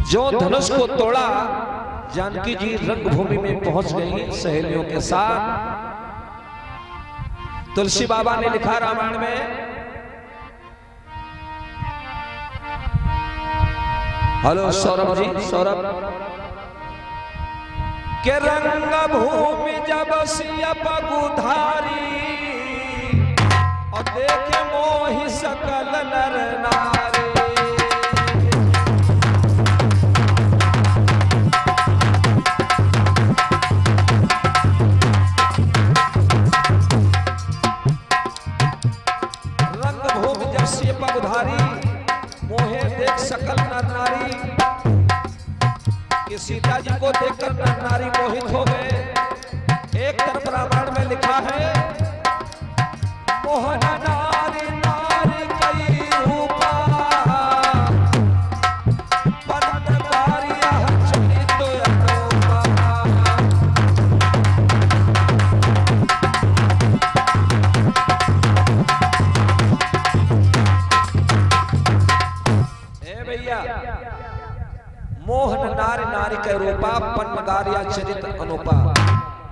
जो धनुष को तोड़ा, जानकी जी रंगभूमि में पहुंच गई सहेलियों के साथ। तुलसी बाबा ने लिखा रामायण में, हेलो सौरभ जी, सौरभ, के रंग भूमि जब सिया पगुधारी और देखे मोहि सकल नर नारी। मोहे देख सकल नर नारी, कि सीता जी को देखकर नर नारी मोहित हो गए। एक तरफ रामायण में लिखा है, मोहन नारी नारी कई रूपा, पन्नगारिया चरित अनूपा। मोहन नारी नारी के रूपा, पन्नगारिया चरित अनुपा।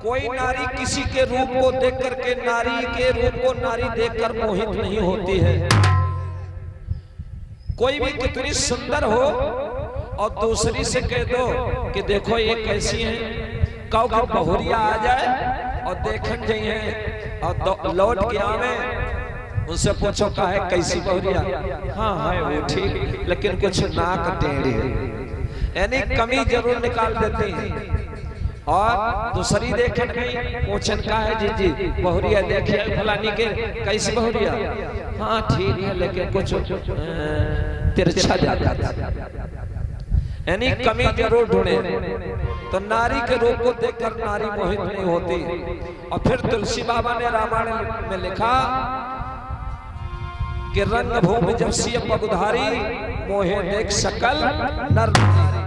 कोई नारी किसी के रूप को देख करके, नारी के रूप को नारी देखकर मोहित नहीं होती है। कोई भी कितनी सुंदर हो और दूसरी से कह दो कि देखो ये कैसी है, कहो कि बहुरिया आ जाए और देखन जाइए और लौट के आवे, उनसे पूछो का है कैसी बहुरिया, हाँ है वो ठीक, लेकिन कुछ नाक टेढ़ी है, यानी कमी जरूर निकाल देते हैं। और दूसरी देखन गई, पूछन का है जी जी बहुरिया देखिए फलानी के कैसी बहुरिया, हाँ ठीक है लेकिन कुछ तिरछा जाता था, यानी कमी जरूर ढूंढे। तो नारी के रूप को देखकर नारी मोहित नहीं होती। और फिर तुलसी बाबा ने रामायण में लिखा कि रंग भूमि जब सिय पगुधारी, मोहे देख सकल नर नारी।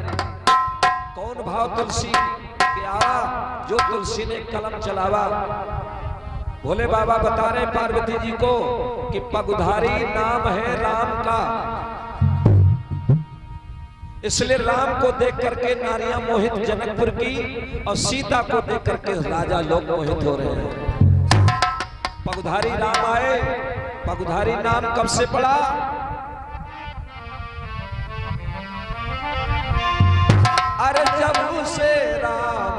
कौन भाव तुलसी के आवा, जो तुलसी ने कलम चलावा। भोले बाबा बता रहे पार्वती जी को कि पगुधारी नाम है राम का, इसलिए राम को देख करके नारियां मोहित जनकपुर की, और सीता को देख करके राजा लोग मोहित हो रहे हैं। पगुधारी राम आए। पगुधारी नाम कब से पड़ा? अरे जब से राम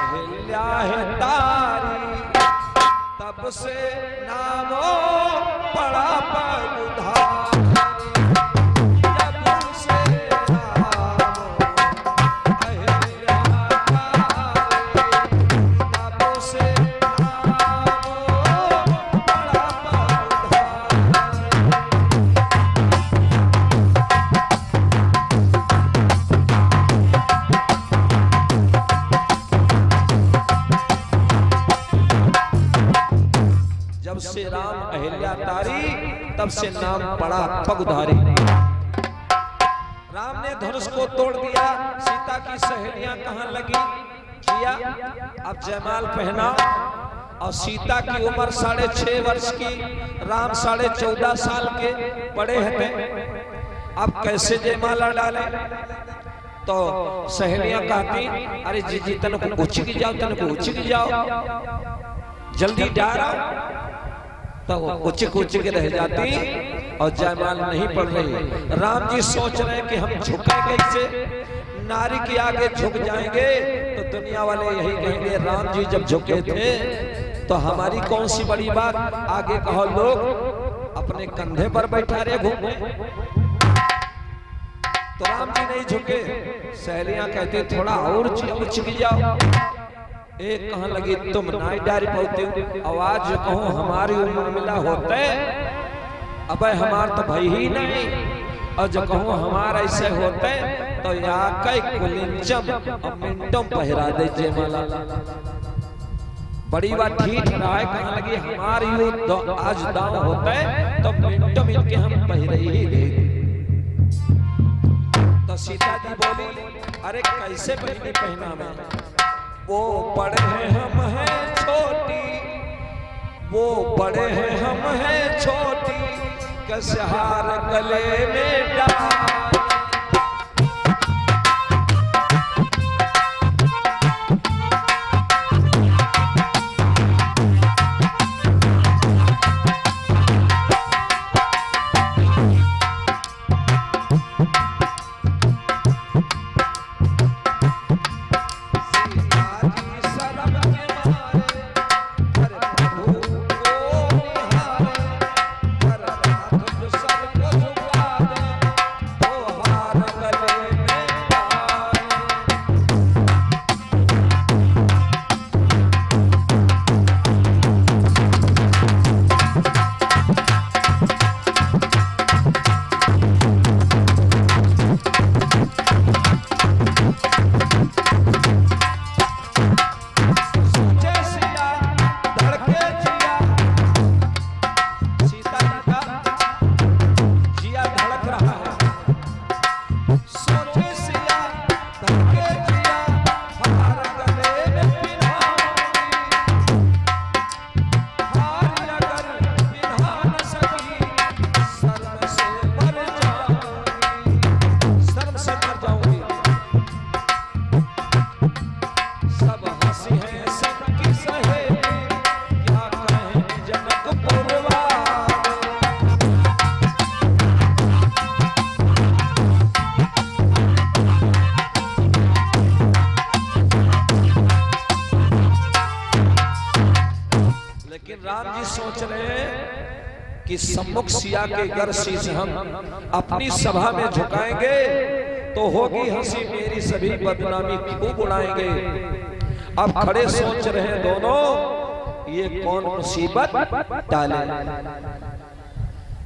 अहिल्या है तारी, तब से नाम पड़ा पगुधारी। जब से राम अहिल्या तारी, तब से से राम अहिल्या तारी, तब से नाम पड़ा पगुधारी। राम ने धनुष को तोड़ दिया, सीता की सहेलियां कहां लगी किया, अब जयमाल पहना। और सीता की उम्र 6.5 वर्ष की, राम 14.5 साल के बड़े हटे। अब कैसे जयमाला डाले? तो सहेलियां कहती, अरे जी तन को उछकी जाओ, तन को उछकी जाओ, जल्दी डालो। तो उचिक उचिक रह जाती और जयमाल नहीं पड़ रही। राम जी सोच रहे हैं कि हम झुके कैसे, नारी के आगे झुक जाएंगे तो दुनिया वाले यही कहेंगे राम जी जब झुके थे तो हमारी कौन सी बड़ी बात। आगे कहो लोग अपने कंधे पर बैठा रहे घूमे। तो राम जी नहीं झुके। सहेलियां कहती थोड़ा और उछक जाओ। एक कहां लगी तुम नाई डारी पहुंचती, आवाज जो कहूं हमारी उम्र मिला होते, अब हमार तो भाई ही नहीं, और जो कहूं हमार ऐसे होते तो यहाँ कई कुलिंचम और मिनटम पहरा दे जयमाला। बड़ी बात ठीक रहा है। कहां लगी हमारी आज दांव होते तो मिनटम इनके हम पहरे ही दे। तो सीता जी बोली, अरे कैसे पहनी पहना मैं, वो बड़े हैं हम हैं छोटी, वो बड़े हैं हम हैं छोटी, कैसे हार गले में डाल। कि सम्मुख सिया के घर शीश हम अपनी सभा में झुकाएंगे तो होगी हंसी मेरी सभी बदनामी खूब उड़ाएंगे। अब खड़े सोच रहे दोनों ये कौन मुसीबत डाले।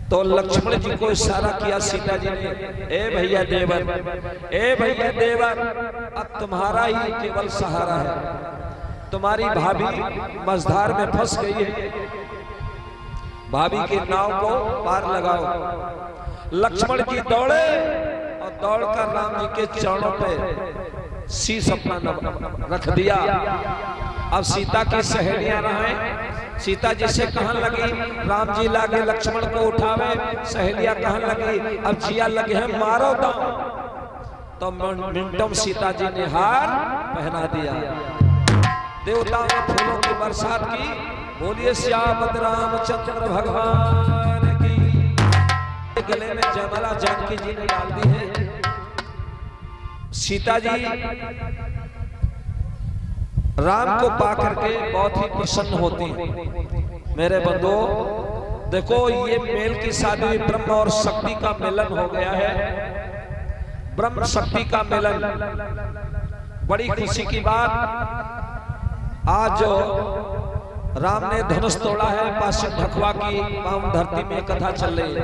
तो लक्ष्मण जी को इशारा किया सीता जी ने, ए भैया देवर, ए भैया देवर, अब तुम्हारा ही केवल सहारा है। तुम्हारी भाभी मझधार में फंस गई है, भाभी के नाव को पार लगाओ। लक्ष्मण जी दौड़े और दौड़कर राम जी के चरणों पे शीश अपना रख दिया। अब सीता की सहेलियां रहे, सीता जी से कहने लगी, राम जी लागे लक्ष्मण को उठावे, सहेलियां कहने लगी अब जिया लगे हैं मारो दांव। तो मिनटों सीता जी ने हार पहना दिया। देवताओं ने फूलों की बरसात की। बोलिए श्यामत रामचंद्र भगवान की। गले में जयमाला जानकी जी ने डाल दी है। सीता जी राम को पाकर के बहुत ही प्रसन्न होती हैं। मेरे बंधुओं देखो, ये मेल की शादी ब्रह्म और शक्ति का मिलन हो गया है। ब्रह्म शक्ति का मिलन, बड़ी खुशी की बात। आज जो राम ने धनुष तोड़ा है, पास ढकवा की पावन धरती में कथा चल रही है।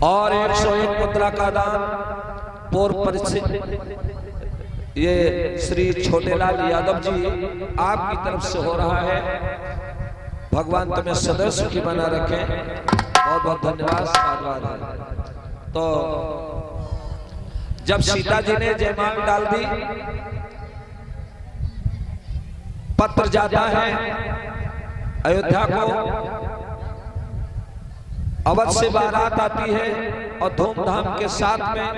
और 101 मुद्रा का दान पूर्व परिचित ये श्री छोटेलाल यादव जी आपकी तरफ से हो रहा है। भगवान तुम्हें सदैव सुखी बना रखें। बहुत बहुत धन्यवाद, साधुवाद। तो जब सीता जी ने जयमाल डाल दी, पत्र जाता है अयोध्या को, अवध से बारात आती है और धूमधाम के साथ में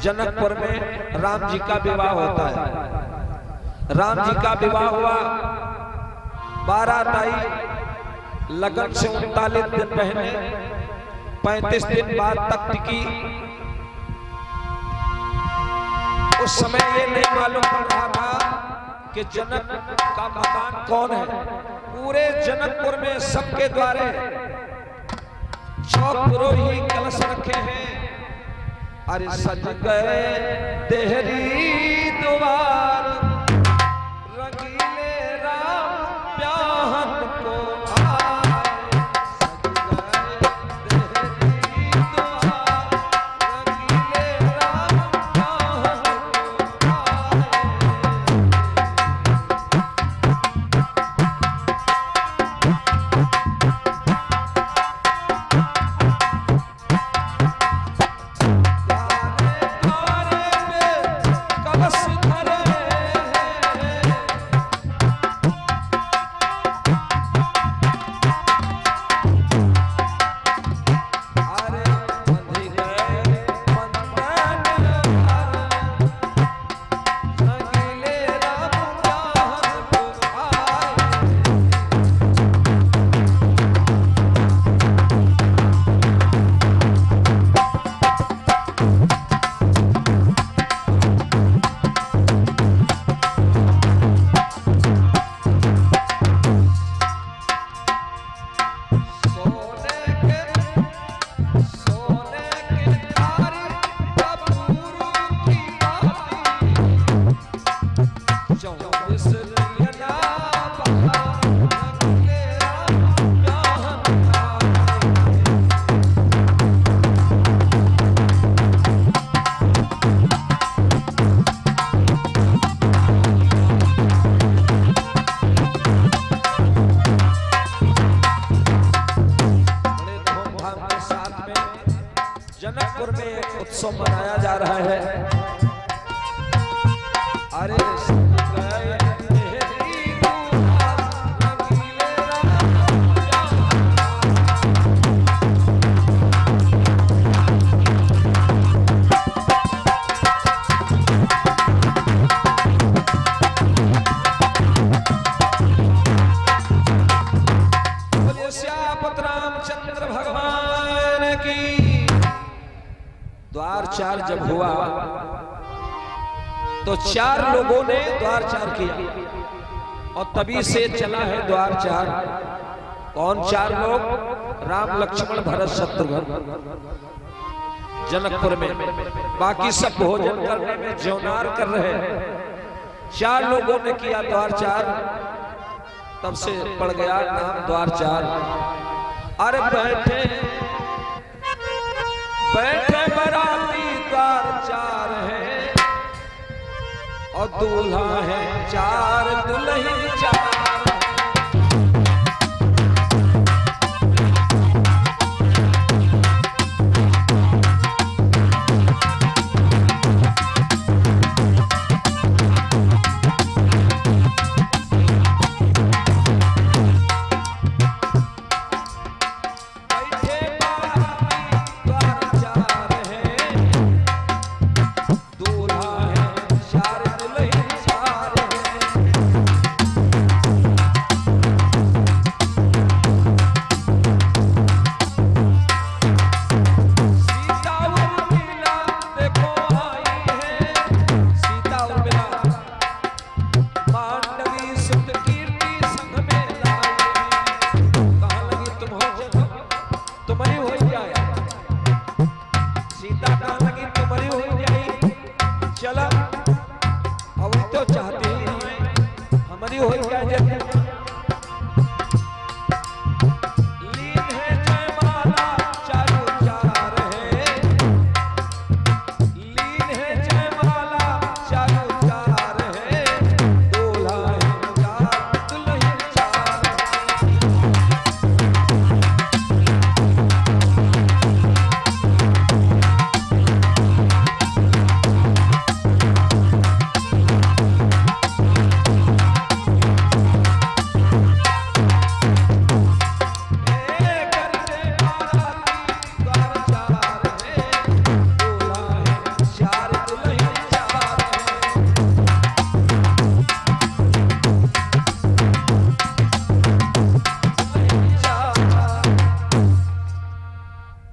जनकपुर में राम जी का विवाह होता है। राम जी का विवाह हुआ, बारात आई, लगन से 39 दिन पहले 35 दिन बाद तक टिकी। उस समय ये नहीं मालूम पड़ रहा था कि जनक का मकान कौन है। पूरे जनकपुर में सबके द्वारे चौपुरोही कलश रखे हैं। अरे सज गए देहरी द्वार, रंगीले राम ब्याहन को आए। सज गए देहरी द्वार, रंगीले राम ब्याहन को जनकपुर में एक उत्सव मनाया जा रहा है। अरे रामचंद्र भगवान की। द्वार चार जब हुआ तो 4 लोगों ने द्वार 4 किया और तभी से चला है द्वार 4। कौन 4 लोग? राम लक्ष्मण भरत शत्रुघ्न जनकपुर में। बाकी सब भोजन करने में जौनार कर रहे हैं। 4 लोगों ने किया द्वार 4, तब से पड़ गया नाम द्वार 4। अरे बैठे बैठे बराती द्वार 4 है और दूल्हा है 4 दुल्हन 4।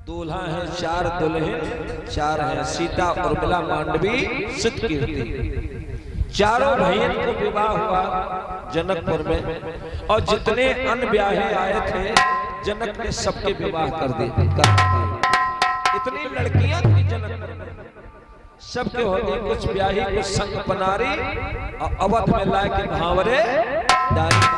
दूल्हा है 4 दुल्हन 4 है सीता उर्मिला मांडवी सिद्धकीर्ति। चारों भाइयों को विवाह हुआ जनकपुर में और जितने अन्य ब्याहे आए थे जनक ने सबके विवाह कर दिए। इतनी लड़कियां थी जनकपुर में, सबके हो गए। कुछ ब्याही कुछ संग पनारी और अवध में लाए के भावरे दारी।